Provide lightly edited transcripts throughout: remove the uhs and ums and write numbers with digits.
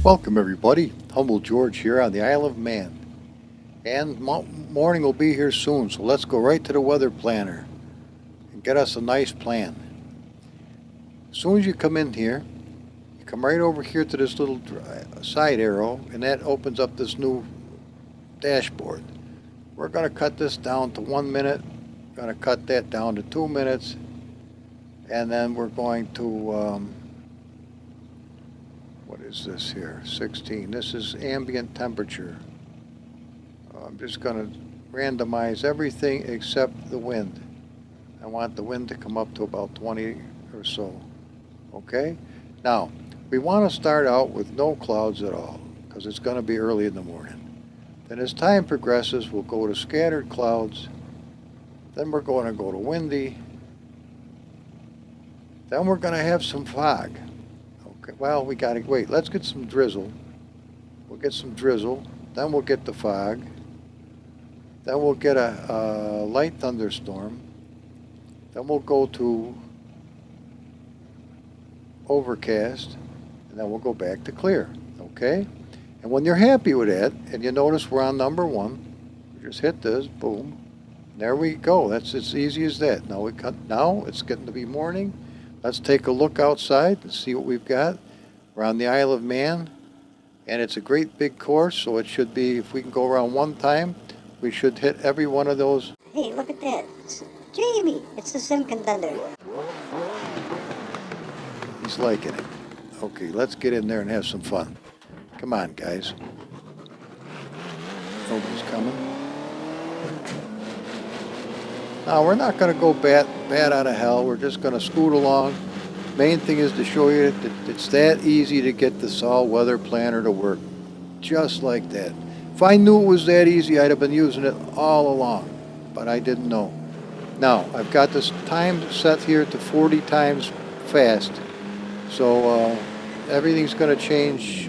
Welcome everybody, Humble George here on the Isle of Man. And morning will be here soon, so let's go right to the weather planner and get us a nice plan. As soon as you come in here, you come right over here to this little side arrow, and that opens up this new dashboard. We're going to cut this down to 1 minute, going to cut that down to 2 minutes, and then we're going to what is this here? 16. This is ambient temperature. I'm just going to randomize everything except the wind. I want the wind to come up to about 20 or so. Okay? Now, we want to start out with no clouds at all because it's going to be early in the morning. Then as time progresses, we'll go to scattered clouds. Then we're going to go to windy. Then we're going to have some fog. Well, we got to wait. Let's get some drizzle. We'll get some drizzle. Then we'll get the fog. Then we'll get a light thunderstorm. Then we'll go to overcast. And then we'll go back to clear. Okay? And when you're happy with that, and you notice we're on number 1, we just hit this. Boom. There we go. That's as easy as that. Now it's getting to be morning. Let's take a look outside and see what we've got. We're on the Isle of Man, and it's a great big course, so it should be, if we can go around one time, we should hit every one of those. Hey, look at that. It's Jamie. It's the sim contender. He's liking it. Okay, let's get in there and have some fun. Come on, guys. Nobody's coming. Now, we're not going to go bat out of hell. We're just going to scoot along. Main thing is to show you that it's that easy to get this all-weather planner to work. Just like that. If I knew it was that easy, I'd have been using it all along. But I didn't know. Now, I've got this time set here to 40 times fast. So everything's going to change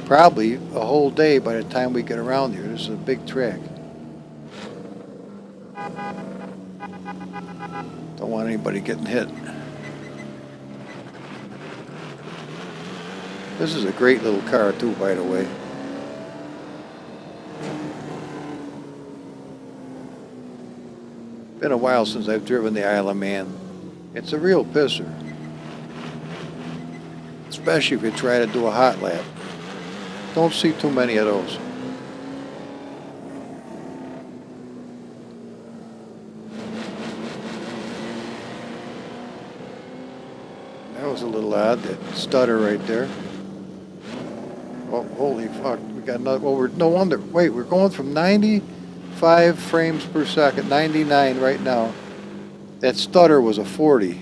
probably a whole day by the time we get around here. This is a big track. Don't want anybody getting hit. This is a great little car too, by the way. Been a while since I've driven the Isle of Man. It's a real pisser. Especially if you try to do a hot lap. Don't see too many of those. That was a little odd, that stutter right there. Oh, holy fuck, we got another, well, no wonder, wait, we're going from 95 frames per second, 99 right now. That stutter was a 40.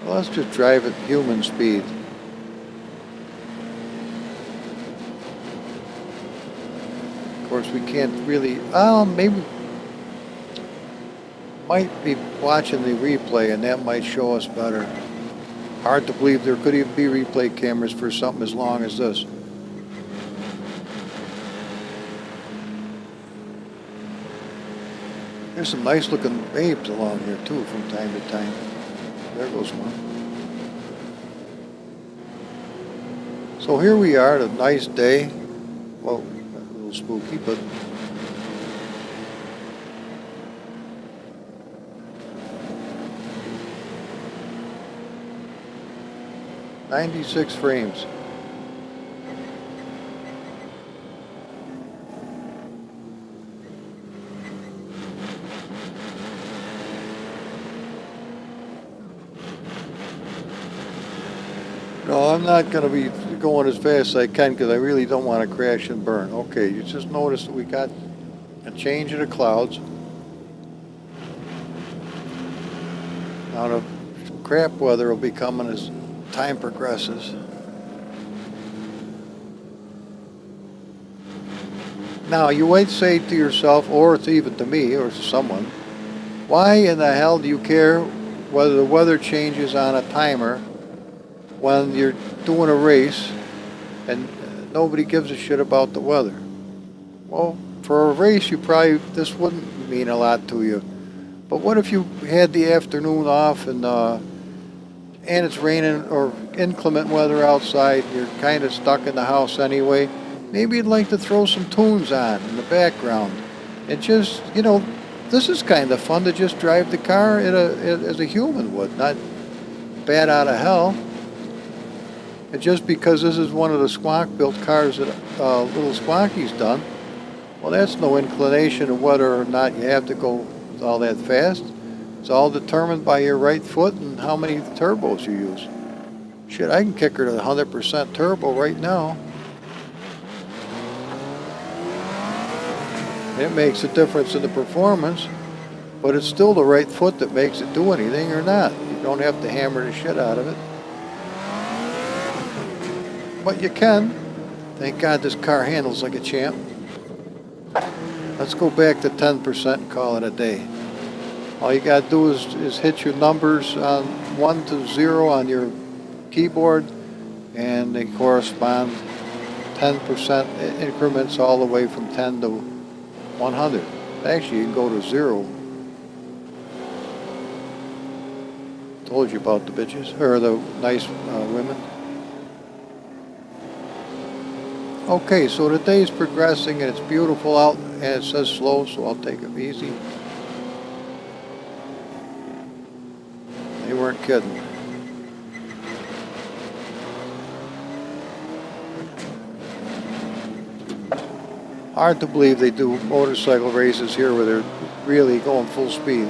Well, let's just drive at human speed. Of course, we can't really, maybe might be watching the replay and that might show us better. Hard to believe there could even be replay cameras for something as long as this. There's some nice looking babes along here too from time to time. There goes one. So here we are, a nice day. Whoa, a little spooky, but 96 frames. No, I'm not going to be going as fast as I can because I really don't want to crash and burn. Okay, you just noticed that we got a change in the clouds. Now the crap weather will be coming as time progresses. Now you might say to yourself, or it's even to me or to someone, why in the hell do you care whether the weather changes on a timer when you're doing a race and nobody gives a shit about the weather? Well, for a race, this wouldn't mean a lot to you. But what if you had the afternoon off and it's raining or inclement weather outside, you're kind of stuck in the house anyway? Maybe you'd like to throw some tunes on in the background. And just, this is kind of fun to just drive the car as a human would, not bat out of hell. And just because this is one of the Squawk-built cars that Little Squawky's done, well, that's no inclination of whether or not you have to go all that fast. It's all determined by your right foot and how many turbos you use. Shit, I can kick her to 100% turbo right now. It makes a difference in the performance, but it's still the right foot that makes it do anything or not. You don't have to hammer the shit out of it. But you can. Thank God this car handles like a champ. Let's go back to 10% and call it a day. All you gotta do is hit your numbers on 1 to 0 on your keyboard, and they correspond 10% increments all the way from 10 to 100. Actually, you can go to 0. Told you about the bitches, or the nice women. Okay, so the day's progressing and it's beautiful out, and it says slow, so I'll take it easy. They weren't kidding. Hard to believe they do motorcycle races here where they're really going full speed.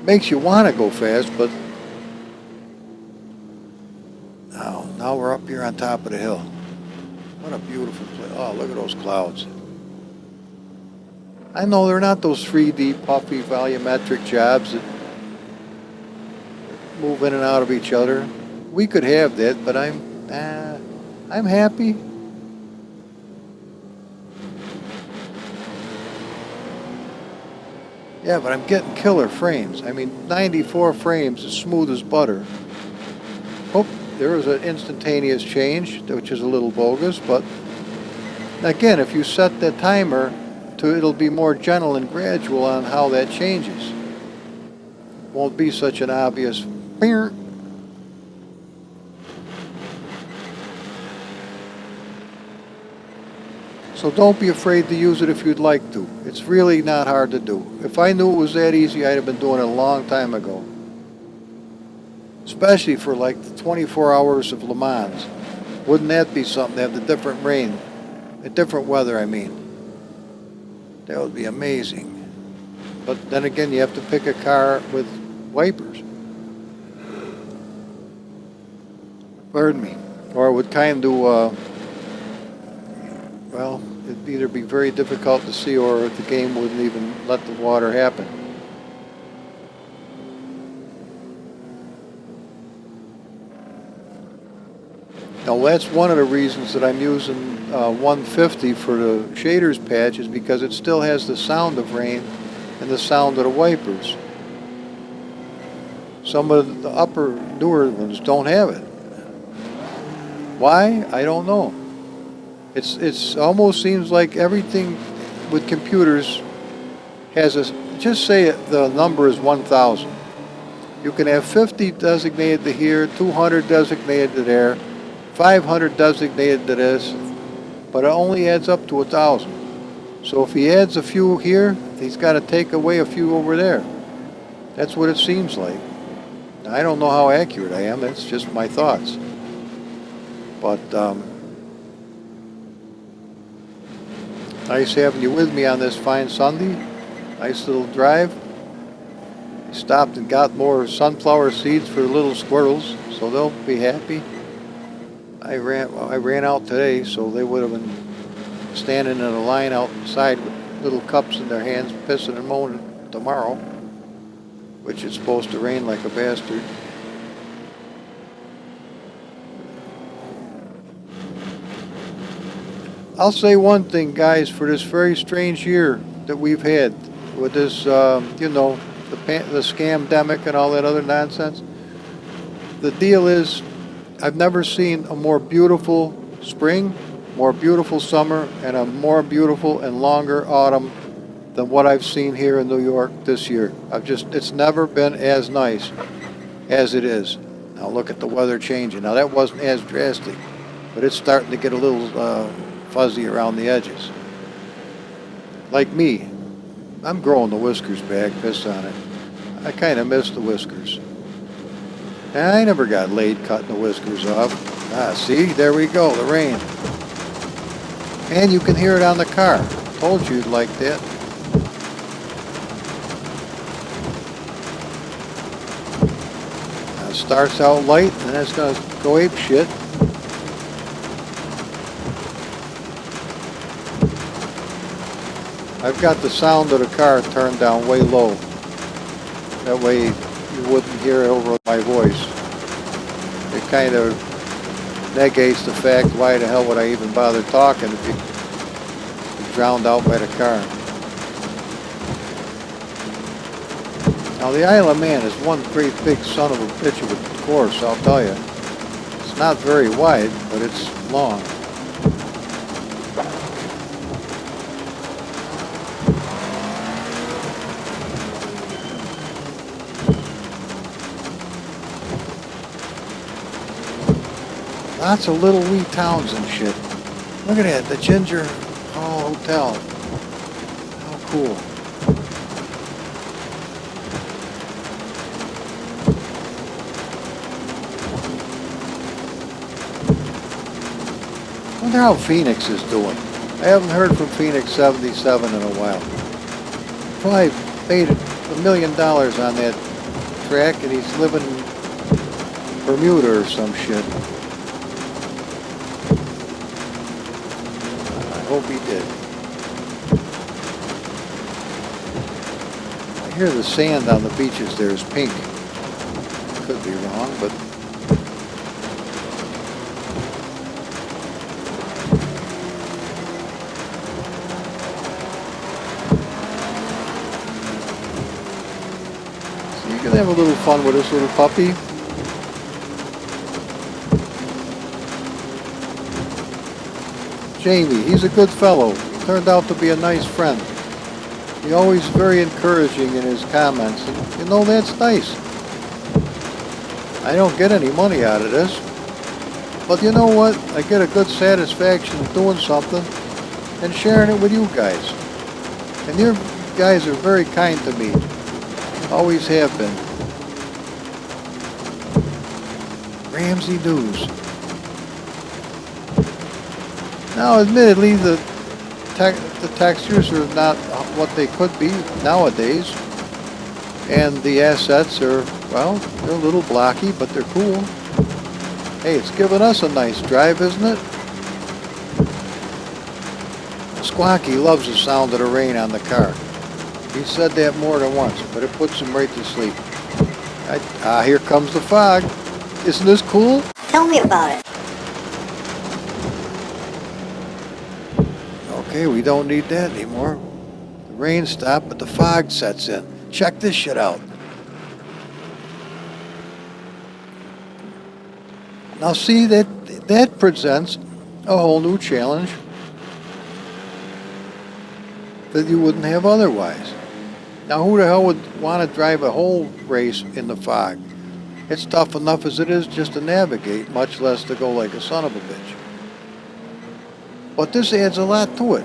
Makes you want to go fast, but now we're up here on top of the hill. What a beautiful place. Oh, look at those clouds. I know they're not those 3D puffy volumetric jobs that move in and out of each other. We could have that, but I'm happy. Yeah, but I'm getting killer frames. I mean, 94 frames is smooth as butter. Oh, there was an instantaneous change, which is a little bogus, but again, if you set the timer to, it'll be more gentle and gradual on how that changes. Won't be such an obvious beer. So don't be afraid to use it if you'd like to. It's really not hard to do. If I knew it was that easy, I'd have been doing it a long time ago. Especially for like the 24 hours of Le Mans. Wouldn't that be something to have the different rain, the different weather, I mean. That would be amazing. But then again, you have to pick a car with wipers. Pardon me. Or it would kind of well, it'd either be very difficult to see or the game wouldn't even let the water happen. Now that's one of the reasons that I'm using 150 for the shaders patch, is because it still has the sound of rain and the sound of the wipers. Some of the upper newer ones don't have it. Why? I don't know. It's almost seems like everything with computers has a, just say the number is 1,000. You can have 50 designated to here, 200 designated to there, 500 designated to this, but it only adds up to 1,000. So if he adds a few here, he's got to take away a few over there. That's what it seems like. Now, I don't know how accurate I am. That's just my thoughts. But nice having you with me on this fine Sunday. Nice little drive. Stopped and got more sunflower seeds for the little squirrels, so they'll be happy. I ran out today, so they would have been standing in a line outside with little cups in their hands, pissing and moaning tomorrow, which is supposed to rain like a bastard. I'll say one thing, guys, for this very strange year that we've had with this, the scamdemic and all that other nonsense. The deal is, I've never seen a more beautiful spring more beautiful summer and a more beautiful and longer autumn than what I've seen here in New York this year. It's never been as nice as it is. Now look at the weather changing. Now that wasn't as drastic, but it's starting to get a little fuzzy around the edges. Like me, I'm growing the whiskers back, piss on it. I kind of miss the whiskers. And I never got laid cutting the whiskers off. Ah, see, there we go, the rain. And you can hear it on the car. Told you you'd like that. It starts out light and it's going to go ape shit. I've got the sound of the car turned down way low. That way you wouldn't hear it over my voice. It kind of negates the fact, why the hell would I even bother talking if you're drowned out by the car. Now the Isle of Man is one great big son of a bitch of a course, I'll tell you. It's not very wide, but it's long. Lots of little wee towns and shit. Look at that, the Ginger Hall Hotel. How cool. I wonder how Phoenix is doing. I haven't heard from Phoenix 77 in a while. Probably paid $1 million on that track and he's living in Bermuda or some shit. I hope he did. I hear the sand on the beaches there is pink. Could be wrong, but so you can have a little fun with this little puppy. Jamie, he's a good fellow. He turned out to be a nice friend. He's always very encouraging in his comments, and you know, that's nice. I don't get any money out of this, but you know what? I get a good satisfaction doing something and sharing it with you guys. And you guys are very kind to me. Always have been. Ramsey News. Now, admittedly, the textures are not what they could be nowadays, and the assets are, well, they're a little blocky, but they're cool. Hey, it's giving us a nice drive, isn't it? Squawky loves the sound of the rain on the car. He said that more than once, but it puts him right to sleep. Here comes the fog. Isn't this cool? Tell me about it. Okay, we don't need that anymore. The rain stopped, but the fog sets in. Check this shit out. Now see, that presents a whole new challenge that you wouldn't have otherwise. Now who the hell would want to drive a whole race in the fog? It's tough enough as it is just to navigate, much less to go like a son of a bitch. But this adds a lot to it.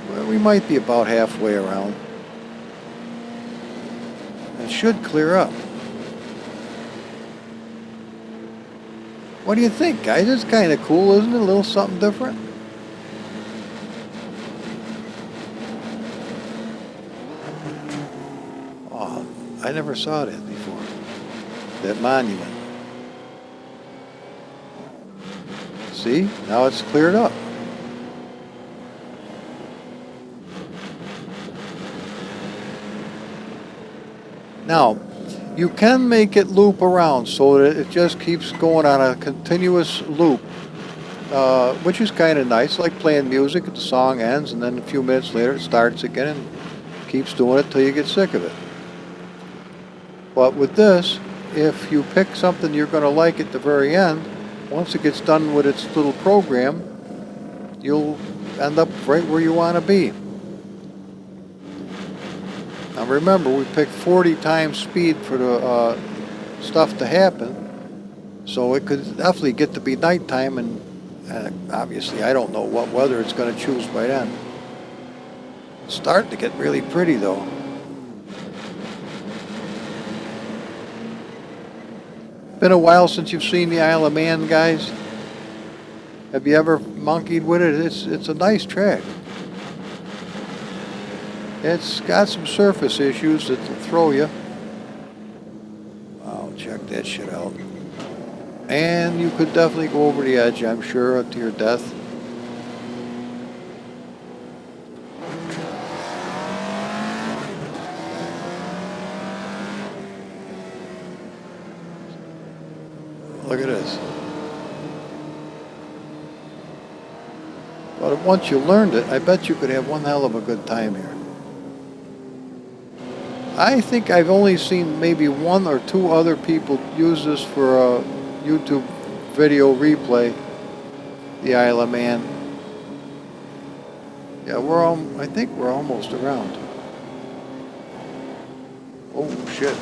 Well, we might be about halfway around. It should clear up. What do you think, guys? It's kind of cool, isn't it? A little something different. Oh, I never saw that before. That monument. See? Now it's cleared up. Now, you can make it loop around so that it just keeps going on a continuous loop, which is kind of nice, like playing music. The song ends, and then a few minutes later it starts again and keeps doing it till you get sick of it. But with this, if you pick something you're going to like at the very end, once it gets done with its little program, you'll end up right where you want to be. Now remember, we picked 40 times speed for the stuff to happen, so it could definitely get to be nighttime, and obviously I don't know what weather it's going to choose by then. It's starting to get really pretty though. Been a while since you've seen the Isle of Man, guys. Have you ever monkeyed with it? It's a nice track. It's got some surface issues that'll throw you. Wow, check that shit out. And you could definitely go over the edge, I'm sure, to your death. Look at this. But once you learned it, I bet you could have one hell of a good time here. I think I've only seen maybe one or two other people use this for a YouTube video replay, the Isle of Man. Yeah, I think we're almost around. Oh shit.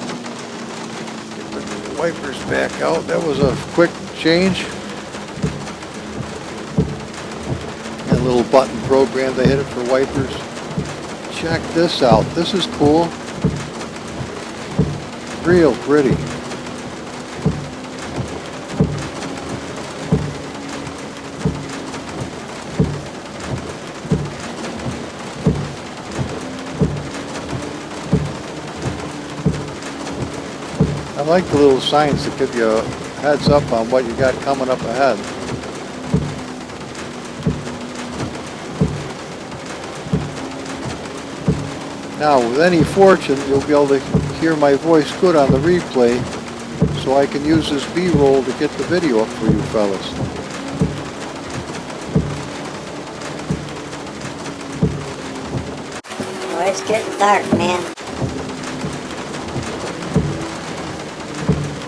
Get the wipers back out. That was a quick change. And a little button program, they hit it for wipers. Check this out. This is cool. Real pretty. I like the little signs that give you a heads up on what you got coming up ahead. Now, with any fortune, you'll be able to hear my voice good on the replay, so I can use this B-roll to get the video up for you fellas. Oh, it's getting dark, man.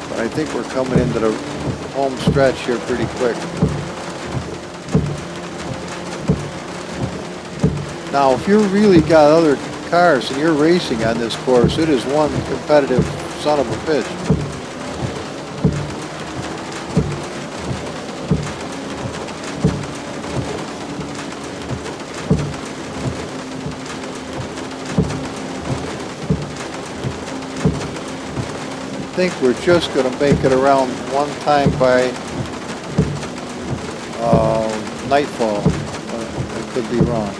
But I think we're coming into the home stretch here pretty quick. Now, if you really got other cars and you're racing on this course, it is one competitive son of a bitch. I think we're just going to make it around one time by nightfall. I could be wrong.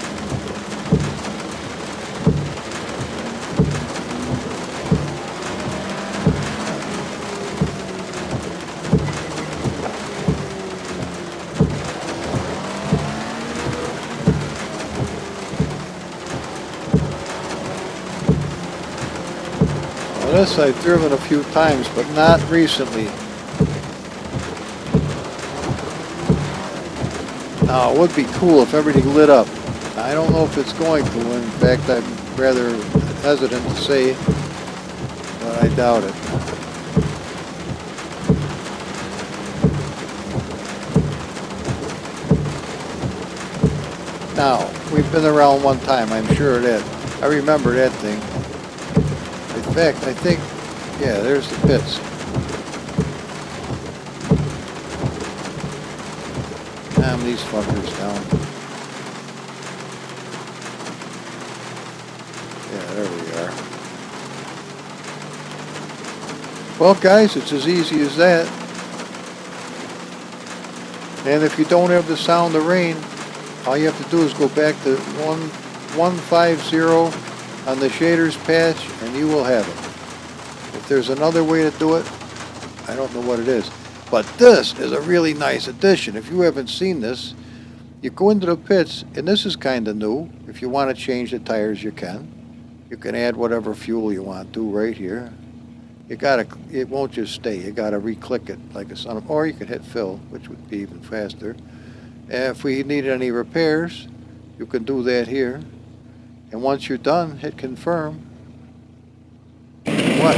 This I've driven a few times, but not recently. Now, it would be cool if everything lit up. I don't know if it's going to. In fact, I'm rather hesitant to say, but I doubt it. Now, we've been around one time, I'm sure of that. I remember that thing. In fact, I think, yeah, there's the pits. Calm these fuckers down. Yeah, there we are. Well, guys, it's as easy as that. And if you don't have the sound of rain, all you have to do is go back to 150 on the shaders patch, and you will have it. If there's another way to do it, I don't know what it is. But this is a really nice addition. If you haven't seen this, you go into the pits, and this is kind of new. If you want to change the tires, you can. You can add whatever fuel you want to right here. It won't just stay. You gotta re-click it like a son of, or you can hit fill, which would be even faster. If we need any repairs, you can do that here. And once you're done, hit confirm. What?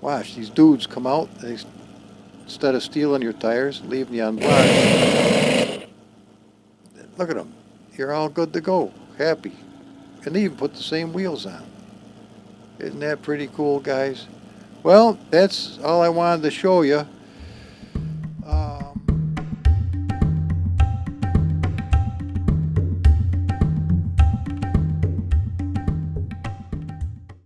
Watch, these dudes come out, instead of stealing your tires, leaving you on blocks. Look at them. You're all good to go. Happy. And they even put the same wheels on. Isn't that pretty cool, guys? Well, that's all I wanted to show you.